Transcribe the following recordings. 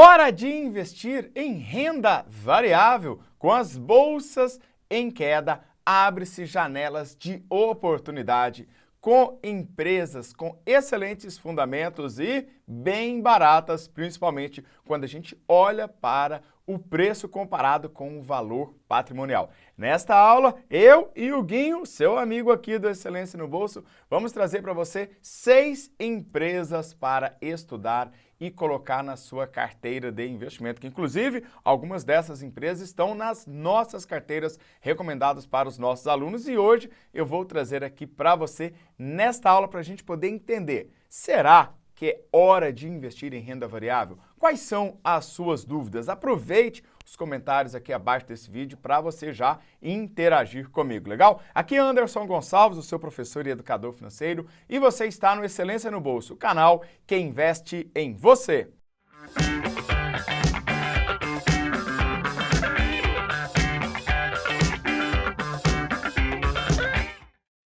Hora de investir em renda variável. Com as bolsas em queda, abre-se janelas de oportunidade com empresas com excelentes fundamentos e bem baratas, principalmente quando a gente olha para o preço comparado com o valor patrimonial. Nesta aula, eu e o Guinho, seu amigo aqui do Excelência no Bolso, vamos trazer para você 6 empresas para estudar e colocar na sua carteira de investimento, que inclusive algumas dessas empresas estão nas nossas carteiras recomendadas para os nossos alunos e hoje eu vou trazer aqui para você nesta aula para a gente poder entender, será que é hora de investir em renda variável? Quais são as suas dúvidas? Aproveite os comentários aqui abaixo desse vídeo para você já interagir comigo, legal? Aqui é Anderson Gonçalves, o seu professor e educador financeiro, e você está no Excelência no Bolso, o canal que investe em você.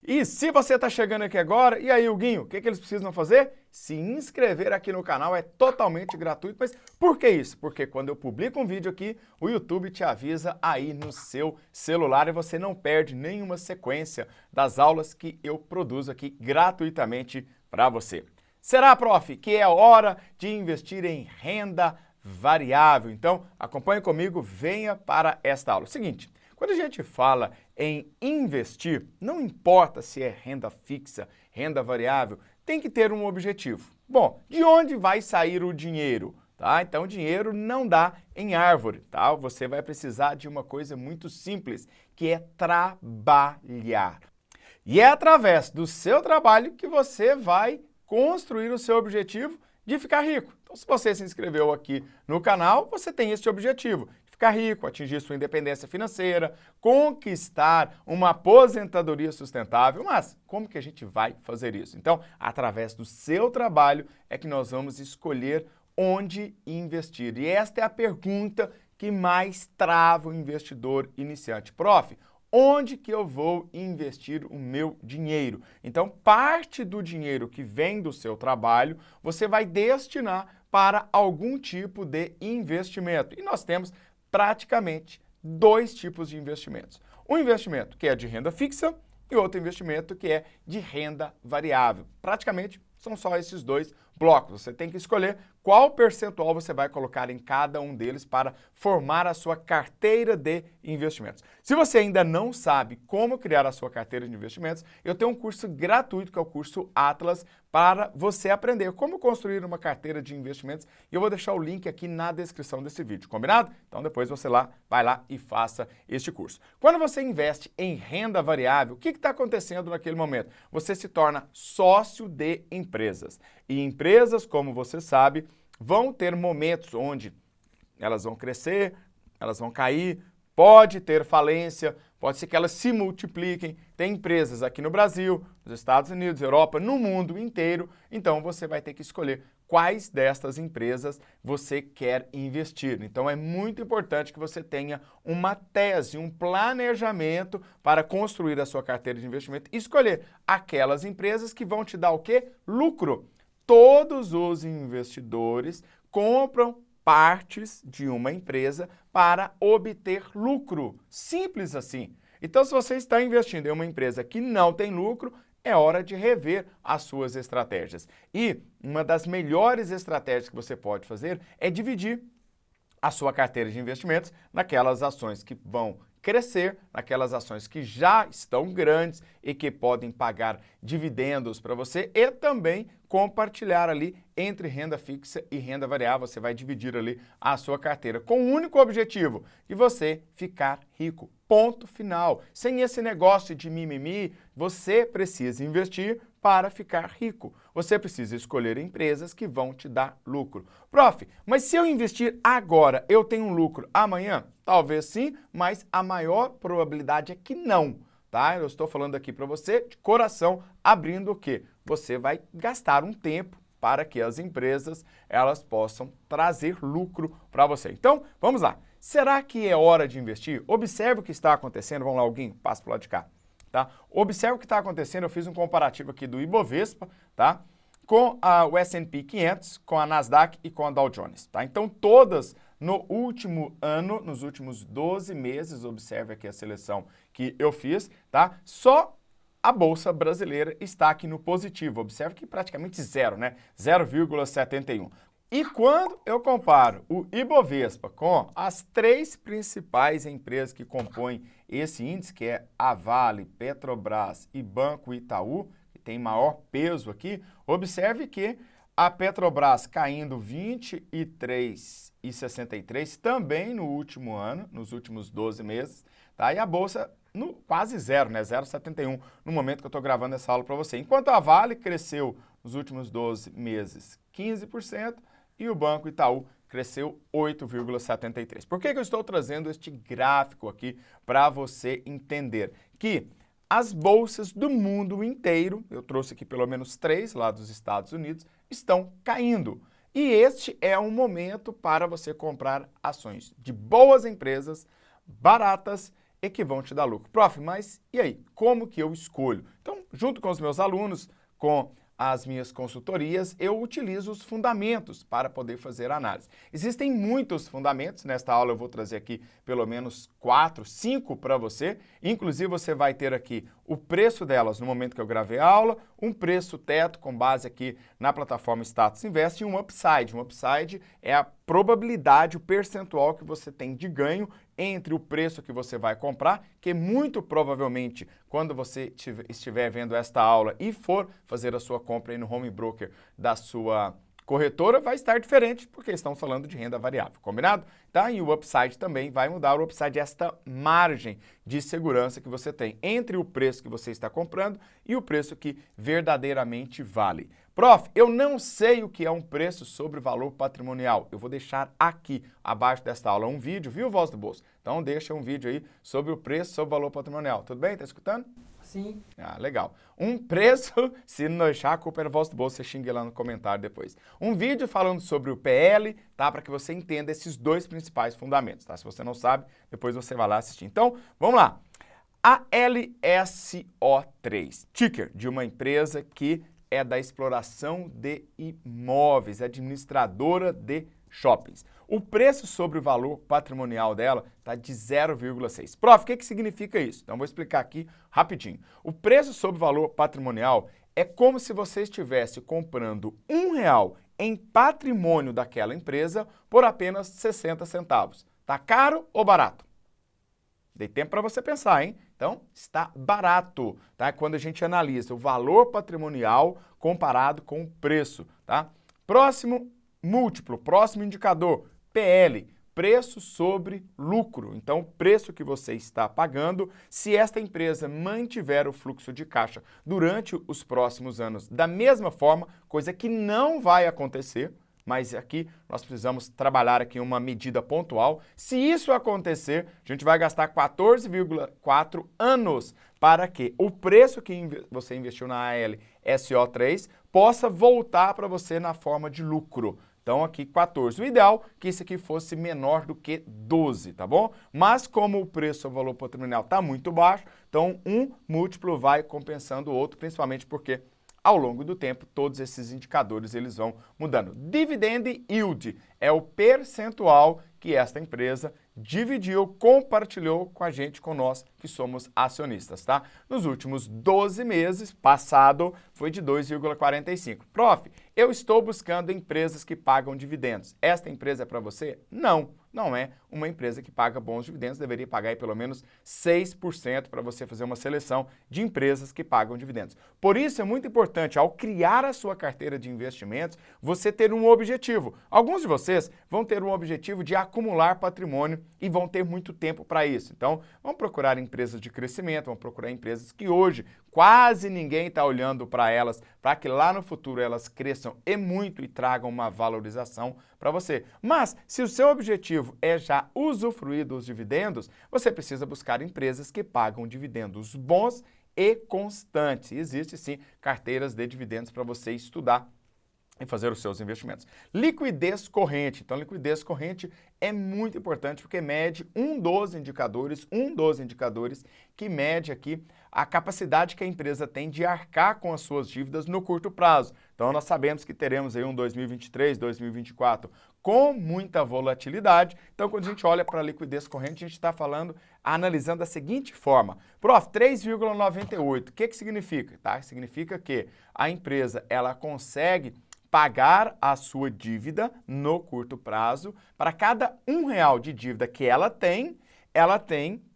E se você está chegando aqui agora, e aí, Huguinho, o que eles precisam fazer? Se inscrever aqui no canal, é totalmente gratuito, mas por que isso? Porque quando eu publico um vídeo aqui, o YouTube te avisa aí no seu celular e você não perde nenhuma sequência das aulas que eu produzo aqui gratuitamente para você. Será, prof, que é hora de investir em renda variável? Então, acompanhe comigo, venha para esta aula. Seguinte, quando a gente fala em investir, não importa se é renda fixa, renda variável, tem que ter um objetivo. Bom, de onde vai sair o dinheiro? Tá? Então, dinheiro não dá em árvore, tá? Você vai precisar de uma coisa muito simples, que é trabalhar. E é através do seu trabalho que você vai construir o seu objetivo de ficar rico. Então, se você se inscreveu aqui no canal, você tem esse objetivo. Ficar rico, atingir sua independência financeira, conquistar uma aposentadoria sustentável. Mas como que a gente vai fazer isso? Então, através do seu trabalho é que nós vamos escolher onde investir. E esta é a pergunta que mais trava o investidor iniciante. Prof, onde que eu vou investir o meu dinheiro? Então, parte do dinheiro que vem do seu trabalho, você vai destinar para algum tipo de investimento. E nós temos praticamente 2 tipos de investimentos. Um investimento que é de renda fixa e outro investimento que é de renda variável. Praticamente são só esses 2 blocos. Você tem que escolher qual percentual você vai colocar em cada um deles para formar a sua carteira de investimentos. Se você ainda não sabe como criar a sua carteira de investimentos, eu tenho um curso gratuito que é o curso Atlas para você aprender como construir uma carteira de investimentos e eu vou deixar o link aqui na descrição desse vídeo, combinado? Então depois você vai lá e faça este curso. Quando você investe em renda variável, o que está acontecendo naquele momento? Você se torna sócio de empresas. E empresas, como você sabe, vão ter momentos onde elas vão crescer, elas vão cair, pode ter falência, pode ser que elas se multipliquem. Tem empresas aqui no Brasil, nos Estados Unidos, Europa, no mundo inteiro. Então você vai ter que escolher quais destas empresas você quer investir. Então é muito importante que você tenha uma tese, um planejamento para construir a sua carteira de investimento e escolher aquelas empresas que vão te dar o quê? Lucro. Todos os investidores compram partes de uma empresa para obter lucro. Simples assim. Então, se você está investindo em uma empresa que não tem lucro, é hora de rever as suas estratégias. E uma das melhores estratégias que você pode fazer é dividir a sua carteira de investimentos naquelas ações que vão crescer, naquelas ações que já estão grandes e que podem pagar dividendos para você e também compartilhar ali entre renda fixa e renda variável. Você vai dividir ali a sua carteira com o único objetivo de você ficar rico. Ponto final. Sem esse negócio de mimimi, você precisa investir para ficar rico. Você precisa escolher empresas que vão te dar lucro. Prof, mas se eu investir agora, eu tenho um lucro amanhã? Talvez sim, mas a maior probabilidade é que não, tá? Eu estou falando aqui para você de coração, abrindo o quê? Você vai gastar um tempo para que as empresas elas possam trazer lucro para você. Então, vamos lá. Será que é hora de investir? Observe o que está acontecendo. Vamos lá, alguém passa para o lado de cá. Tá? Observe o que está acontecendo. Eu fiz um comparativo aqui do Ibovespa, tá? com o S&P 500, com a Nasdaq e com a Dow Jones, tá? Então, todas no último ano, nos últimos 12 meses, observe aqui a seleção que eu fiz, tá? Só a Bolsa Brasileira está aqui no positivo, observe que praticamente zero, né? 0,71. E quando eu comparo o Ibovespa com as 3 principais empresas que compõem esse índice, que é a Vale, Petrobras e Banco Itaú, que tem maior peso aqui, observe que a Petrobras caindo 23,63 também no último ano, nos últimos 12 meses, tá? E a Bolsa no quase zero, né? 0,71 no momento que eu estou gravando essa aula para você. Enquanto a Vale cresceu nos últimos 12 meses 15%, e o Banco Itaú cresceu 8,73%. Por que eu estou trazendo este gráfico aqui para você entender? Que as bolsas do mundo inteiro, eu trouxe aqui pelo menos 3 lá dos Estados Unidos, estão caindo. E este é um momento para você comprar ações de boas empresas, baratas e que vão te dar lucro. Prof, mas e aí? Como que eu escolho? Então, junto com os meus alunos, com as minhas consultorias, eu utilizo os fundamentos para poder fazer análise. Existem muitos fundamentos, nesta aula eu vou trazer aqui pelo menos 4, 5 para você, inclusive você vai ter aqui o preço delas no momento que eu gravei a aula, um preço teto com base aqui na plataforma Status Invest e um upside. Um upside é a probabilidade, o percentual que você tem de ganho entre o preço que você vai comprar, que muito provavelmente quando você estiver vendo esta aula e for fazer a sua compra aí no home broker da sua corretora, vai estar diferente, porque estamos falando de renda variável, combinado? Tá? E o upside também vai mudar. O upside é esta margem de segurança que você tem entre o preço que você está comprando e o preço que verdadeiramente vale. Prof, eu não sei o que é um preço sobre valor patrimonial. Eu vou deixar aqui abaixo desta aula um vídeo, viu, Voz do Bolso? Então deixa um vídeo aí sobre o preço sobre valor patrimonial. Tudo bem? Tá escutando? Sim. Ah, legal. Um preço, se não deixar, a culpa é Voz do Bolso, você xingue lá no comentário depois. Um vídeo falando sobre o PL, tá? Para que você entenda esses 2 principais fundamentos, tá? Se você não sabe, depois você vai lá assistir. Então, vamos lá. A LSO3, ticker de uma empresa que é da exploração de imóveis, administradora de shoppings. O preço sobre o valor patrimonial dela está de 0,6. Prof, o que significa isso? Então, vou explicar aqui rapidinho. O preço sobre o valor patrimonial é como se você estivesse comprando R$1 em patrimônio daquela empresa por apenas 60 centavos. Tá caro ou barato? Dei tempo para você pensar, hein? Então, está barato, tá? Quando a gente analisa o valor patrimonial comparado com o preço, tá? Próximo múltiplo, próximo indicador, PL, preço sobre lucro. Então, o preço que você está pagando, se esta empresa mantiver o fluxo de caixa durante os próximos anos da mesma forma, coisa que não vai acontecer, mas aqui nós precisamos trabalhar aqui uma medida pontual. Se isso acontecer, a gente vai gastar 14,4 anos para que o preço que você investiu na ALSO3 possa voltar para você na forma de lucro. Então, aqui 14. O ideal é que isso aqui fosse menor do que 12, tá bom? Mas como o preço, o valor patrimonial está muito baixo, então um múltiplo vai compensando o outro, principalmente porque ao longo do tempo, todos esses indicadores eles vão mudando. Dividend Yield é o percentual que esta empresa dividiu, compartilhou com a gente, com nós que somos acionistas, tá? Nos últimos 12 meses, passado, foi de 2,45. Prof, eu estou buscando empresas que pagam dividendos. Esta empresa é para você? Não, não é uma empresa que paga bons dividendos, deveria pagar aí pelo menos 6% para você fazer uma seleção de empresas que pagam dividendos. Por isso é muito importante, ao criar a sua carteira de investimentos, você ter um objetivo. Alguns de vocês vão ter um objetivo de acumular patrimônio e vão ter muito tempo para isso. Então, vão procurar empresas de crescimento, vão procurar empresas que hoje quase ninguém está olhando para elas, para que lá no futuro elas cresçam e muito e tragam uma valorização para você. Mas, se o seu objetivo é já usufruir dos dividendos, você precisa buscar empresas que pagam dividendos bons e constantes. Existem sim carteiras de dividendos para você estudar e fazer os seus investimentos. Liquidez corrente. Então, liquidez corrente é muito importante porque mede um dos indicadores que mede aqui a capacidade que a empresa tem de arcar com as suas dívidas no curto prazo. Então, Então nós sabemos que teremos aí um 2023, 2024 com muita volatilidade. Então quando a gente olha para a liquidez corrente, a gente está falando, analisando da seguinte forma. Prof, 3,98, o que significa? Tá? Significa que a empresa ela consegue pagar a sua dívida no curto prazo. Para cada R$1 de dívida que ela tem R$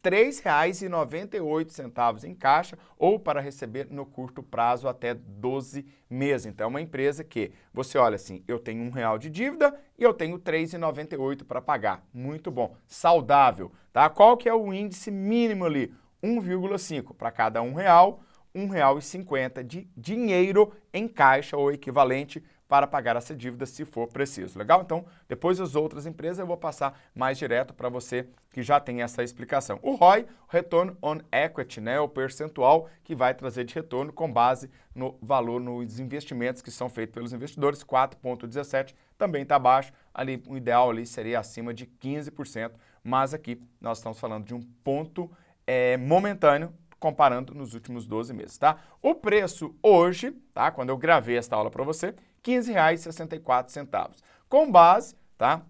3,98 em caixa ou para receber no curto prazo até 12 meses. Então, é uma empresa que você olha assim, eu tenho R$1 de dívida e eu tenho R$ 3,98 para pagar. Muito bom, saudável, tá? Qual que é o índice mínimo ali? 1,5 para cada R$1, R$1,50 de dinheiro em caixa ou equivalente para pagar essa dívida se for preciso, legal? Então, depois das outras empresas eu vou passar mais direto para você que já tem essa explicação. O ROI, Return on Equity, né, o percentual que vai trazer de retorno com base no valor, nos investimentos que são feitos pelos investidores, 4,17, também está baixo, ali o ideal ali seria acima de 15%, mas aqui nós estamos falando de um ponto momentâneo, comparando nos últimos 12 meses, tá? O preço hoje, tá? Quando eu gravei esta aula para você, R$ 15,64. Com base, tá?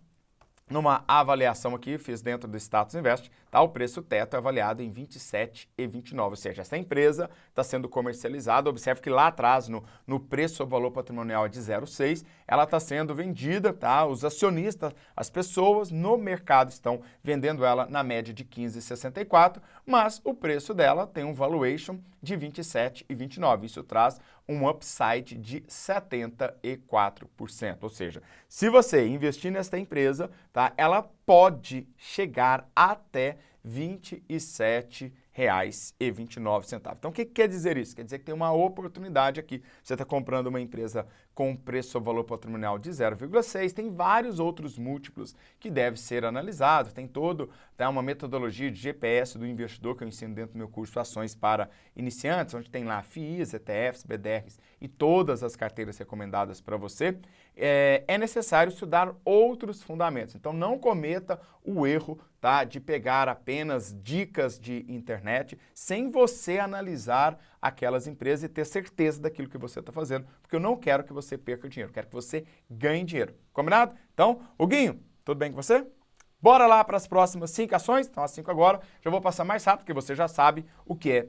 Numa avaliação aqui, fiz dentro do Status Invest, tá? O preço teto é avaliado em R$ 27,29, ou seja, essa empresa está sendo comercializada, observe que lá atrás, no preço sobre valor patrimonial de 0,6, ela está sendo vendida, tá? Os acionistas, as pessoas no mercado estão vendendo ela na média de R$ 15,64, mas o preço dela tem um valuation de R$ 27,29, isso traz um upside de 74%, ou seja, se você investir nesta empresa, tá, ela pode chegar até R$ 27,29. Então, o que quer dizer isso? Quer dizer que tem uma oportunidade aqui. Você está comprando uma empresa com preço sobre valor patrimonial de 0,6, tem vários outros múltiplos que devem ser analisados, tem uma metodologia de GPS do investidor que eu ensino dentro do meu curso Ações para Iniciantes, onde tem lá FIIs, ETFs, BDRs e todas as carteiras recomendadas para você. É necessário estudar outros fundamentos, então não cometa o erro, tá, de pegar apenas dicas de internet sem você analisar aquelas empresas e ter certeza daquilo que você está fazendo, porque eu não quero que você perca dinheiro, eu quero que você ganhe dinheiro. Combinado? Então, Huguinho, tudo bem com você? Bora lá para as próximas 5 ações, então as 5 agora, já vou passar mais rápido, porque você já sabe o que é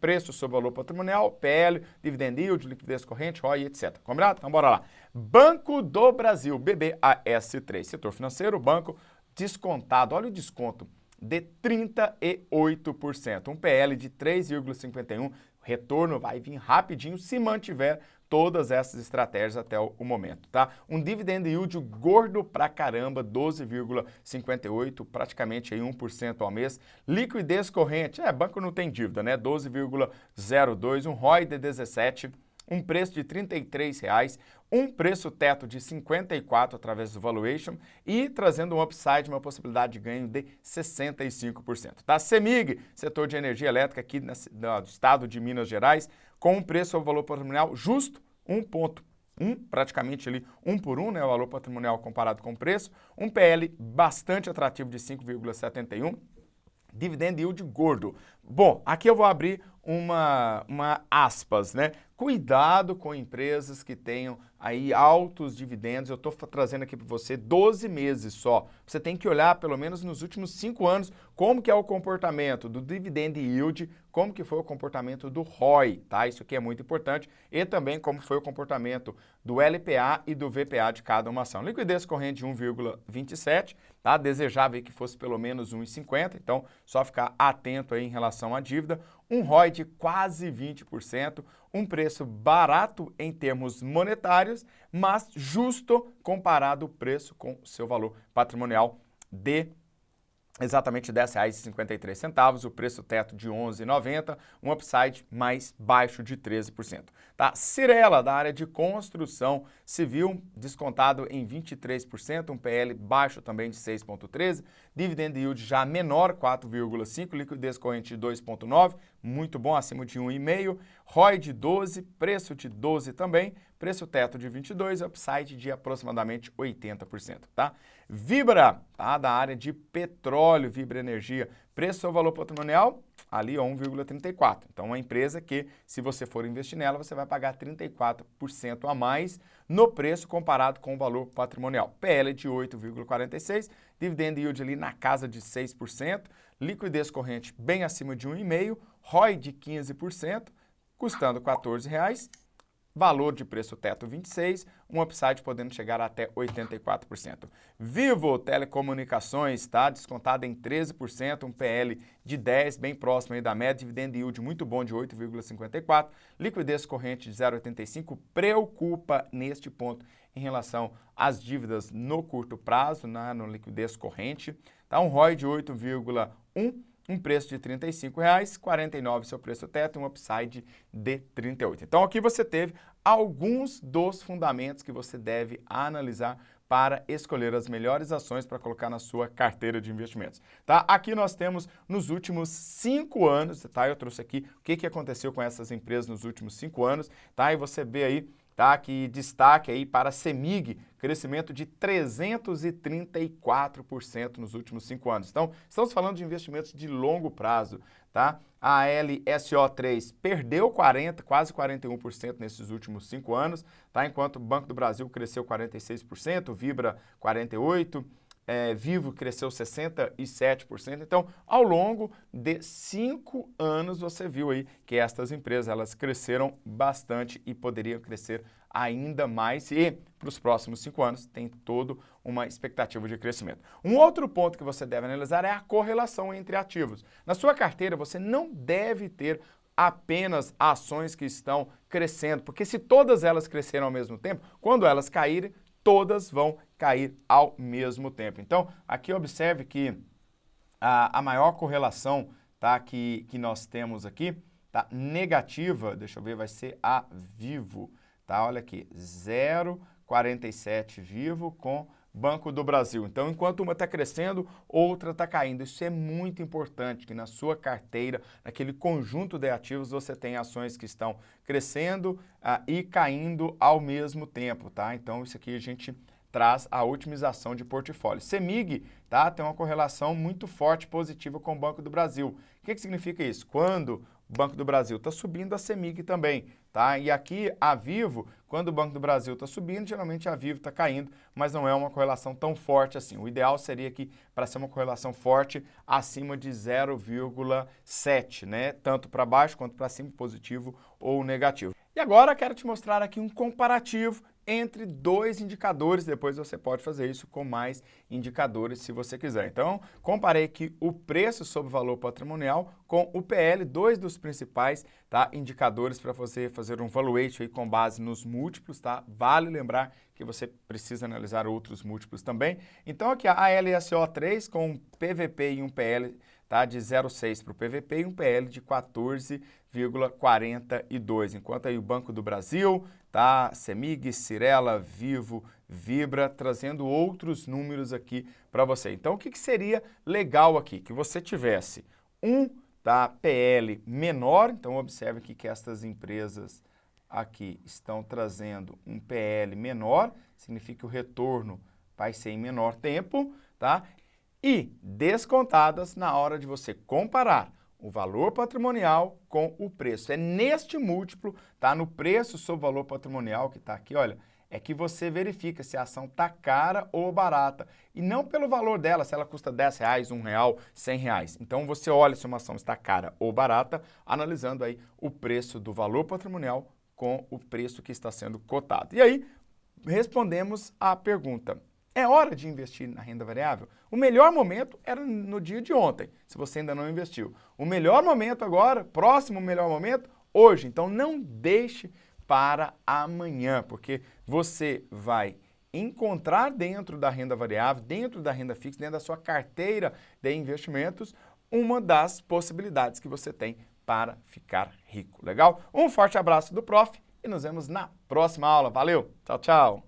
preço sobre valor patrimonial, PL, dividend yield, liquidez corrente, ROI, etc. Combinado? Então bora lá. Banco do Brasil, BBAS3, setor financeiro, banco descontado, olha o desconto, de 38%, um PL de 3,51, retorno vai vir rapidinho se mantiver todas essas estratégias até o momento, tá? Um dividend yield gordo pra caramba, 12,58, praticamente aí 1% ao mês. Liquidez corrente, banco não tem dívida, né? 12,02, um ROI de 17, um preço de R$ 33,00, um preço teto de 54 através do valuation e trazendo um upside, uma possibilidade de ganho de 65%. Tá? CEMIG, setor de energia elétrica aqui do estado de Minas Gerais, com um preço sobre valor patrimonial justo, 1,1, praticamente ali 1 por 1, né, o valor patrimonial comparado com o preço, um PL bastante atrativo de 5,71, dividend yield gordo. Bom, aqui eu vou abrir uma aspas, né? Cuidado com empresas que tenham aí altos dividendos. Eu estou trazendo aqui para você 12 meses só. Você tem que olhar pelo menos nos últimos 5 anos como que é o comportamento do dividend yield, como que foi o comportamento do ROI, tá? Isso aqui é muito importante. E também como foi o comportamento do LPA e do VPA de cada uma ação. Liquidez corrente de 1,27, tá? Desejável que fosse pelo menos 1,50, então só ficar atento aí em relação à dívida. Um ROI de quase 20%, um preço barato em termos monetários, mas justo comparado o preço com o seu valor patrimonial de exatamente R$ 10,53, o preço teto de R$ 11,90, um upside mais baixo de 13%. Tá? Cyrela, da área de construção civil, descontado em 23%, um PL baixo também de 6,13%, dividend yield já menor, 4,5%, liquidez corrente de 2,9%, muito bom, acima de 1,5%, ROI de 12%, preço de 12% também, preço teto de 22, upside de aproximadamente 80%, tá? Vibra, tá? Da área de petróleo, Vibra Energia, preço ou valor patrimonial, ali 1,34. Então, uma empresa que, se você for investir nela, você vai pagar 34% a mais no preço comparado com o valor patrimonial. PL de 8,46, dividend yield ali na casa de 6%, liquidez corrente bem acima de 1,5%, ROI de 15%, custando R$ 14,00, valor de preço teto 26, um upside podendo chegar até 84%. Vivo Telecomunicações está descontada em 13%, um PL de 10, bem próximo aí da média, dividend yield muito bom de 8,54, liquidez corrente de 0,85, preocupa neste ponto em relação às dívidas no curto prazo, no liquidez corrente, tá? Um ROI de 8,1, um preço de R$ 35,00, 49 seu preço teto e um upside de 38. Então aqui você teve alguns dos fundamentos que você deve analisar para escolher as melhores ações para colocar na sua carteira de investimentos, tá? Aqui nós temos nos últimos 5 anos, tá? Eu trouxe aqui o que aconteceu com essas empresas nos últimos 5 anos, tá? E você vê aí, tá? Que destaque aí para a CEMIG, crescimento de 334% nos últimos 5 anos. Então, estamos falando de investimentos de longo prazo, tá? A LSO3 perdeu quase 41% nesses últimos 5 anos, tá? Enquanto o Banco do Brasil cresceu 46%, Vibra 48%, Vivo cresceu 67%. Então, ao longo de 5 anos, você viu aí que estas empresas elas cresceram bastante e poderiam crescer ainda mais e para os próximos 5 anos tem toda uma expectativa de crescimento. Um outro ponto que você deve analisar é a correlação entre ativos. Na sua carteira, você não deve ter apenas ações que estão crescendo, porque se todas elas cresceram ao mesmo tempo, quando elas caírem, todas vão cair ao mesmo tempo. Então, aqui observe que a maior correlação, tá, que nós temos aqui, tá, negativa, deixa eu ver, vai ser a Vivo, tá? Olha aqui, 0,47 Vivo com Banco do Brasil. Então, enquanto uma está crescendo, outra está caindo. Isso é muito importante, que na sua carteira, naquele conjunto de ativos, você tem ações que estão crescendo e caindo ao mesmo tempo, tá? Então, isso aqui a gente traz a otimização de portfólio. CEMIG, tá? Tem uma correlação muito forte positiva com o Banco do Brasil. O que significa isso? Quando o Banco do Brasil está subindo, a CEMIG também, tá? E aqui a Vivo, quando o Banco do Brasil está subindo, geralmente a Vivo está caindo, mas não é uma correlação tão forte assim. O ideal seria que, para ser uma correlação forte, acima de 0,7, né? Tanto para baixo quanto para cima, positivo ou negativo. E agora quero te mostrar aqui um comparativo entre 2 indicadores, depois você pode fazer isso com mais indicadores se você quiser. Então, comparei aqui o preço sobre valor patrimonial com o PL, 2 dos principais, tá, indicadores para você fazer um valuation aí com base nos múltiplos, tá? Vale lembrar que você precisa analisar outros múltiplos também. Então, aqui a LSO3 com um PVP e um PL, tá, de 0,6 para o PVP e um PL de 14,42, enquanto aí o Banco do Brasil, tá, CEMIG, Cyrela, Vivo, Vibra, trazendo outros números aqui para você. Então, o que seria legal aqui? Que você tivesse um, tá, PL menor, então observe aqui que estas empresas aqui estão trazendo um PL menor, significa que o retorno vai ser em menor tempo, tá? E descontadas na hora de você comparar o valor patrimonial com o preço. É neste múltiplo, tá? No preço sobre valor patrimonial que está aqui, olha, é que você verifica se a ação está cara ou barata. E não pelo valor dela, se ela custa R$10, R$1, R$100. Então você olha se uma ação está cara ou barata, analisando aí o preço do valor patrimonial com o preço que está sendo cotado. E aí, respondemos à pergunta. É hora de investir na renda variável? O melhor momento era no dia de ontem, se você ainda não investiu. O melhor momento agora, próximo melhor momento, hoje. Então não deixe para amanhã, porque você vai encontrar dentro da renda variável, dentro da renda fixa, dentro da sua carteira de investimentos, uma das possibilidades que você tem para ficar rico. Legal? Um forte abraço do Prof. E nos vemos na próxima aula. Valeu! Tchau, tchau!